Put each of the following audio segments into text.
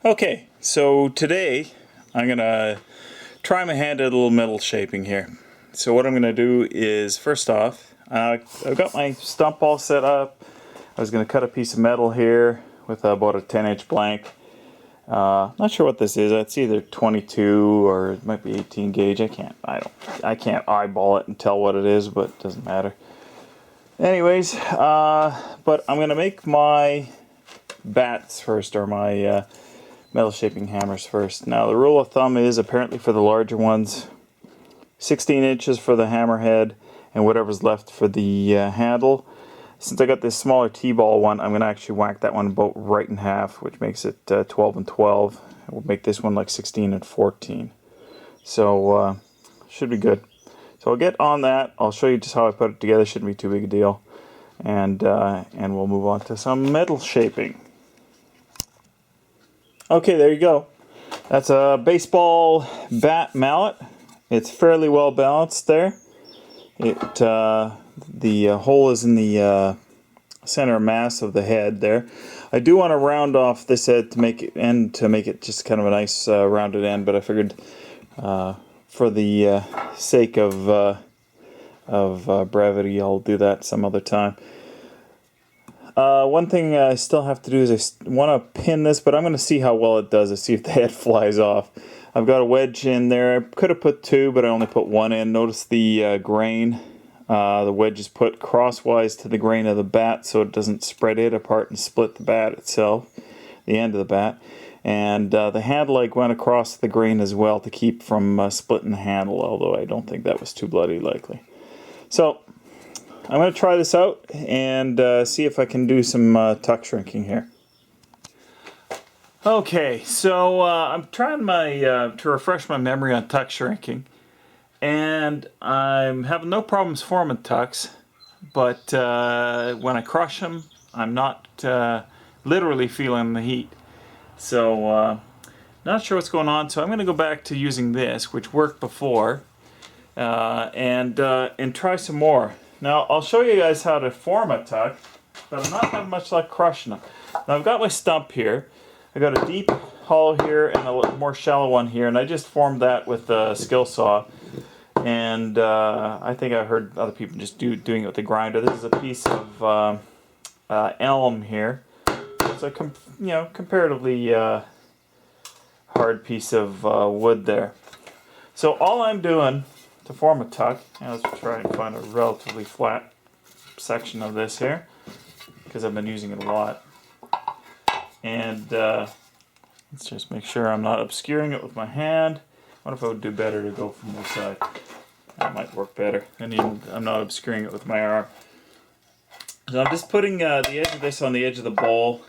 Okay, so today I'm gonna try my hand at a little metal shaping here. So what I'm gonna do is, first off, I've got my stump all set up. I was gonna cut a piece of metal here with about a 10-inch blank. Not sure what this is. It's either 22 or it might be 18 gauge. I can't eyeball it and tell what it is, but it doesn't matter. Anyways, but I'm gonna make my bats first, or my metal shaping hammers first. Now the rule of thumb is, apparently for the larger ones, 16 inches for the hammerhead and whatever's left for the handle. Since I got this smaller T-ball one, I'm going to actually whack that one about right in half, which makes it 12 and 12. We'll make this one like 16 and 14. So should be good. So I'll get on that. I'll show you just how I put it together. Shouldn't be too big a deal. And we'll move on to some metal shaping. Okay, there you go. That's a baseball bat mallet. It's fairly well balanced there. The hole is in the center mass of the head there. I do want to round off this head to make it just kind of a nice rounded end, but I figured for the sake of brevity, I'll do that some other time. One thing I still have to do is I want to pin this, but I'm going to see how well it does to see if the head flies off. I've got a wedge in there. I could have put two, but I only put one in. Notice the grain. The wedge is put crosswise to the grain of the bat so it doesn't spread it apart and split the bat itself, the end of the bat. And the handle leg went across the grain as well to keep from splitting the handle, although I don't think that was too bloody likely. So I'm going to try this out and see if I can do some tuck shrinking here. Okay, so I'm trying to refresh my memory on tuck shrinking, and I'm having no problems forming tucks, but when I crush them, I'm not literally feeling the heat. So not sure what's going on, so I'm going to go back to using this, which worked before, and try some more. Now, I'll show you guys how to form a tuck, but I'm not having much luck crushing them. Now, I've got my stump here. I got a deep hollow here and a more shallow one here, and I just formed that with a skill saw. And I think I heard other people just doing it with the grinder. This is a piece of elm here. It's a comparatively hard piece of wood there. So all I'm doing to form a tuck, let's try and find a relatively flat section of this here, because I've been using it a lot. And let's just make sure I'm not obscuring it with my hand. What if I would do better to go from this side? That might work better. And even I'm not obscuring it with my arm. So I'm just putting the edge of this on the edge of the bowl,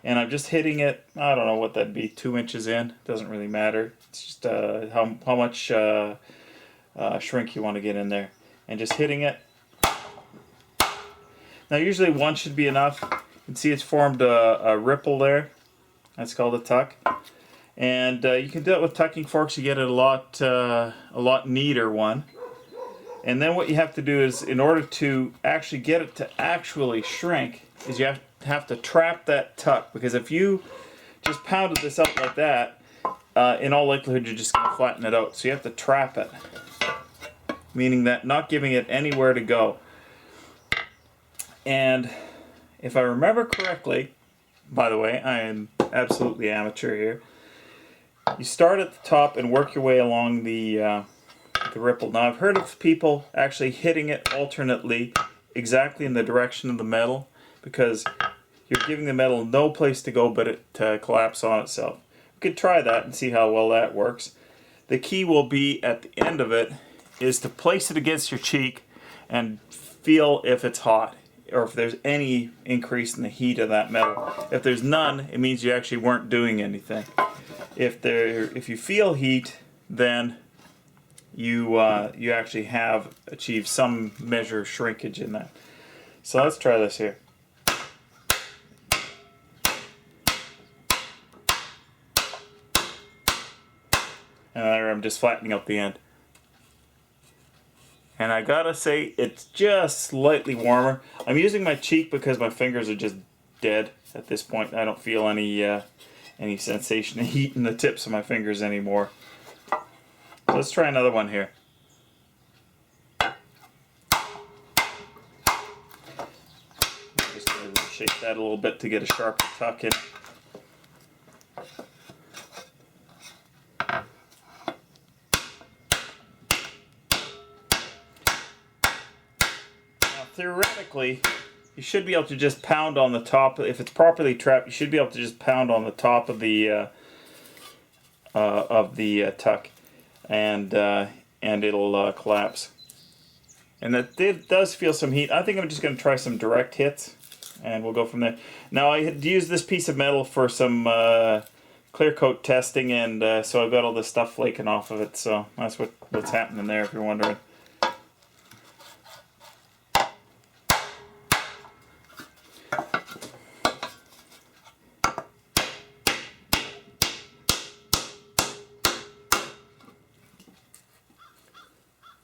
and I'm just hitting it. I don't know what that'd be, 2 inches in. Doesn't really matter. It's just how much shrink you want to get in there, and just hitting it. Now usually one should be enough. You can see it's formed a ripple there. That's called a tuck. And you can do it with tucking forks. You get a lot neater one. And then what you have to do is, in order to actually get it to actually shrink, is you have to trap that tuck. Because if you just pounded this out like that, in all likelihood you're just going to flatten it out. So you have to trap it, meaning that not giving it anywhere to go. And if I remember correctly, by the way, I am absolutely amateur here, you start at the top and work your way along the ripple. Now I've heard of people actually hitting it alternately exactly in the direction of the metal, because you're giving the metal no place to go but it to collapse on itself. You could try that and see how well that works. The key will be, at the end of it, is to place it against your cheek and feel if it's hot, or if there's any increase in the heat of that metal. If there's none, it means you actually weren't doing anything. If you feel heat, then you actually have achieved some measure of shrinkage in that. So let's try this here. And I'm just flattening out the end. And I gotta say, it's just slightly warmer. I'm using my cheek because my fingers are just dead at this point. I don't feel any any sensation of heat in the tips of my fingers anymore. Let's try another one here. Just going to shape that a little bit to get a sharper tuck in. Now, theoretically, you should be able to just pound on the top. If it's properly trapped, you should be able to just pound on the top of the tuck, and it'll collapse. And it does feel some heat. I think I'm just going to try some direct hits, and we'll go from there. Now, I had used this piece of metal for some clear coat testing, and so I've got all this stuff flaking off of it. So that's what's happening there, if you're wondering.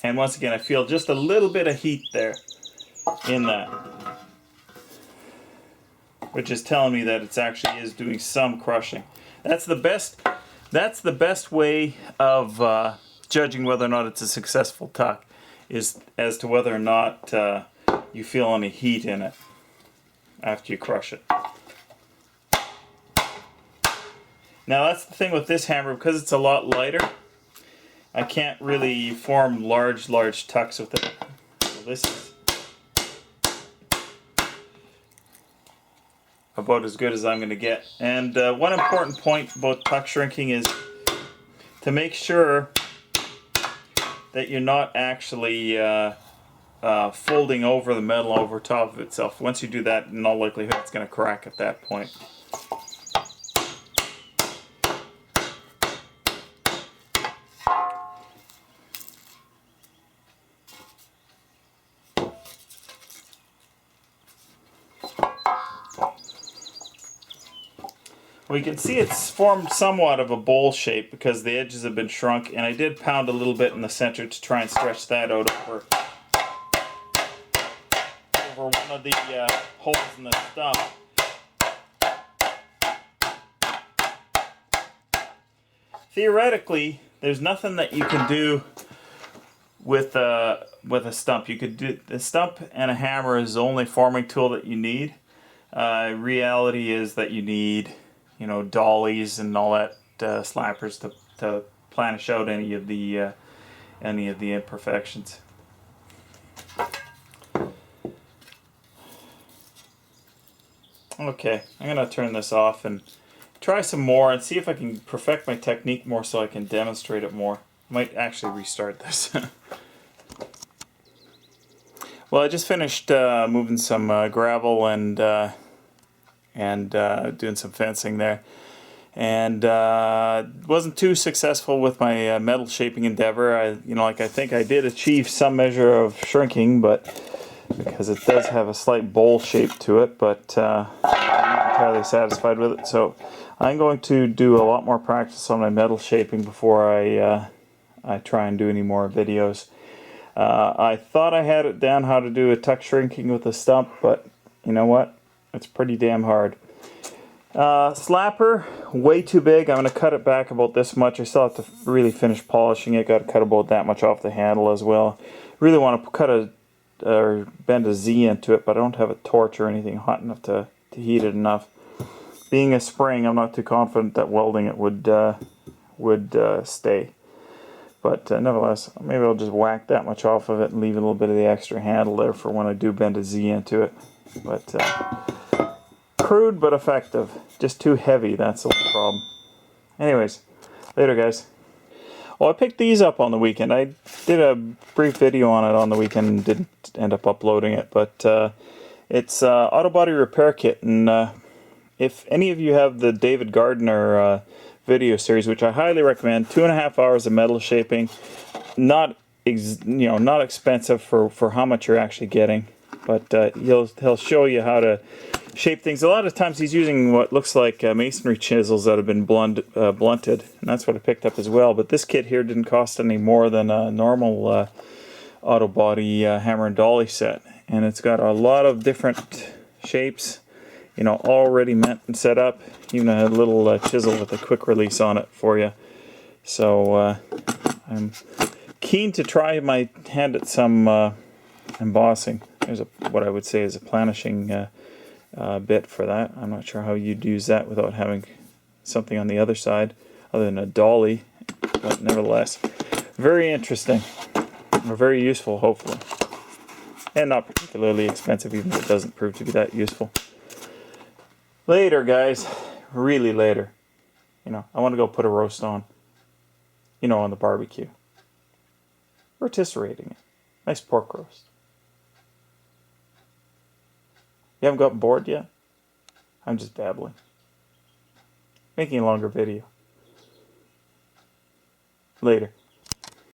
And once again, I feel just a little bit of heat there in that, which is telling me that it actually is doing some crushing. That's the best way of judging whether or not it's a successful tuck, is as to whether or not you feel any heat in it after you crush it. Now that's the thing with this hammer, because it's a lot lighter, I can't really form large tucks with it. So this is about as good as I'm going to get. And one important point about tuck shrinking is to make sure that you're not actually folding over the metal over top of itself. Once you do that, in all likelihood, it's going to crack at that point. We can see it's formed somewhat of a bowl shape because the edges have been shrunk, and I did pound a little bit in the center to try and stretch that out over one of the holes in the stump. Theoretically, there's nothing that you can do with a stump. You could do the stump, and a hammer is the only forming tool that you need. Reality is that you need, you know, dollies and all that slappers to planish out any of the imperfections. Okay, I'm gonna turn this off and try some more and see if I can perfect my technique more so I can demonstrate it more. I might actually restart this. Well, I just finished moving some gravel and doing some fencing there, and wasn't too successful with my metal shaping endeavor. I think I did achieve some measure of shrinking, but because it does have a slight bowl shape to it, but I'm not entirely satisfied with it. So I'm going to do a lot more practice on my metal shaping before I try and do any more videos. I thought I had it down how to do a tuck shrinking with a stump, but you know what? It's pretty damn hard. Slapper, way too big. I'm going to cut it back about this much. I still have to really finish polishing it. Got to cut about that much off the handle as well. Really want to cut or bend a Z into it, but I don't have a torch or anything hot enough to heat it enough. Being a spring, I'm not too confident that welding it would stay. But nevertheless, maybe I'll just whack that much off of it and leave a little bit of the extra handle there for when I do bend a Z into it. But crude but effective. Just too heavy, that's the problem. Anyways, later guys. Well, I picked these up on the weekend. I did a brief video on it on the weekend and didn't end up uploading it. But it's auto body repair kit. And if any of you have the David Gardner video series, which I highly recommend, 2.5 hours of metal shaping, not expensive for how much you're actually getting, but he'll show you how to shape things. A lot of times he's using what looks like masonry chisels that have been blunted, and that's what I picked up as well. But this kit here didn't cost any more than a normal auto body hammer and dolly set, and it's got a lot of different shapes you know, already meant and set up. Even a little chisel with a quick release on it for you. So I'm keen to try my hand at some embossing. There's what I would say is a planishing bit for that. I'm not sure how you'd use that without having something on the other side other than a dolly, but nevertheless, very interesting, or very useful, hopefully, and not particularly expensive, even if it doesn't prove to be that useful. Later, guys, really later, you know, I want to go put a roast on, you know, on the barbecue, rotisserie it, nice pork roast. You haven't gotten bored yet? I'm just babbling. Making a longer video. Later.